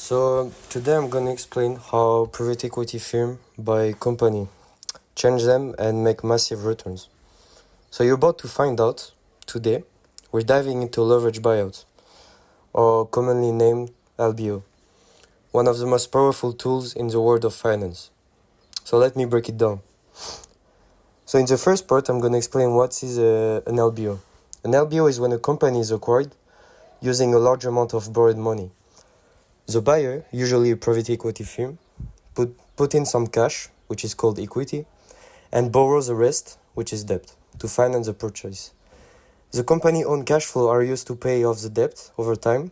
So today I'm gonna explain how private equity firm buy company, change them and make massive returns. So you're about to find out today. We're diving into leverage buyout, or commonly named LBO, one of the most powerful tools in the world of finance. So let me break it down. So in the first part, I'm gonna explain what is an LBO. An LBO is when a company is acquired using a large amount of borrowed money. The buyer, usually a private equity firm, put in some cash, which is called equity, and borrows the rest, which is debt, to finance the purchase. The company own cash flow are used to pay off the debt over time.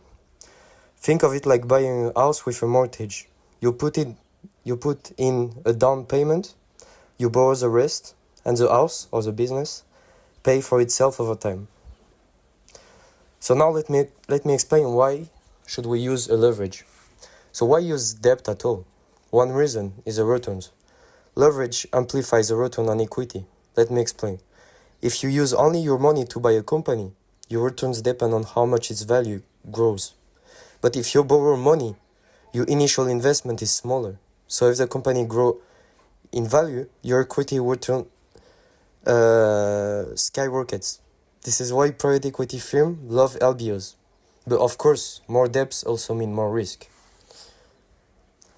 Think of it like buying a house with a mortgage. You put in a down payment, you borrow the rest, and the house or the business pay for itself over time. So now let me explain why should we use a leverage. So why use debt at all? One reason is the returns. Leverage amplifies the return on equity. Let me explain. If you use only your money to buy a company, your returns depend on how much its value grows. But if you borrow money, your initial investment is smaller. So if the company grows in value, your equity return skyrockets. This is why private equity firms love LBOs. But of course, more debts also mean more risk.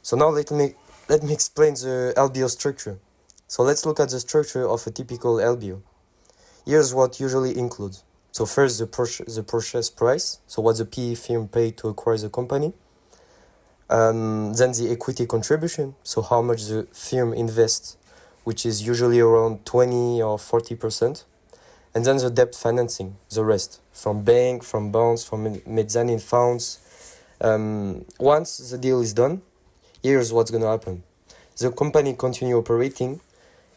So now let me explain the LBO structure. So let's look at the structure of a typical LBO. Here's what usually includes. So first, the purchase price. So what the PE firm paid to acquire the company. Then the equity contribution. So how much the firm invests, which is usually around 20 or 40%. And then the debt financing, the rest, from bank, from bonds, from mezzanine funds. Once the deal is done, here's what's going to happen. The company continue operating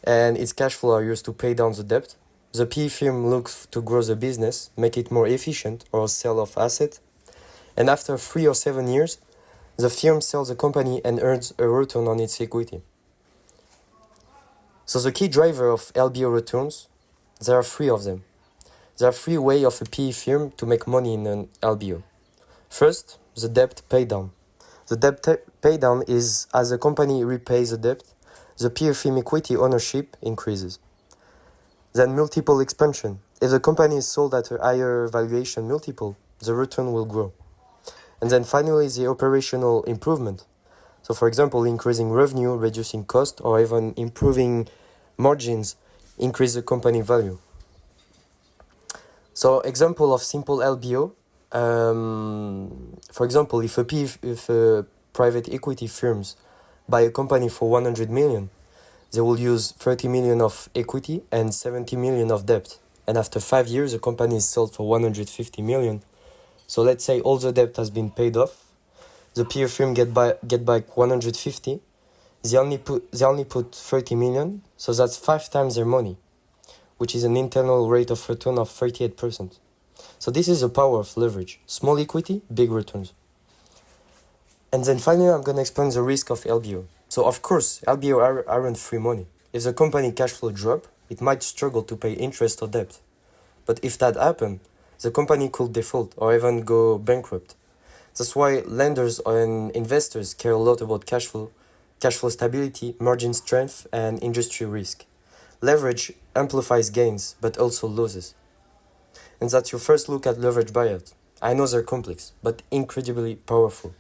and its cash flow are used to pay down the debt. The PE firm looks to grow the business, make it more efficient or sell off asset. And after 3 or 7 years, the firm sells the company and earns a return on its equity. So the key driver of LBO returns, there are 3 of them. There are 3 ways of a PE firm to make money in an LBO. First, the debt pay down. The debt pay down is as the company repays the debt, the PE firm equity ownership increases. Then multiple expansion. If the company is sold at a higher valuation multiple, the return will grow. And then finally, the operational improvement. So for example, increasing revenue, reducing cost, or even improving margins increase the company value. So example of simple LBO. For example, if a private equity firms buy a company for 100 million, they will use 30 million of equity and 70 million of debt. And after 5 years, the company is sold for 150 million. So let's say all the debt has been paid off. The PE firm get back 150. They only put 30 million, so that's 5 times their money, which is an internal rate of return of 38%. So this is the power of leverage. Small equity, big returns. And then finally, I'm going to explain the risk of LBO. So of course, LBO aren't free money. If the company cash flow drop, it might struggle to pay interest or debt. But if that happens, the company could default or even go bankrupt. That's why lenders and investors care a lot about cash flow stability, margin strength, and industry risk. Leverage amplifies gains, but also losses. And that's your first look at leverage buyout. I know they're complex, but incredibly powerful.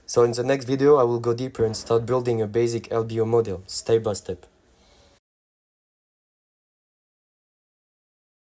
So in the next video, I will go deeper and start building a basic LBO model, step by step.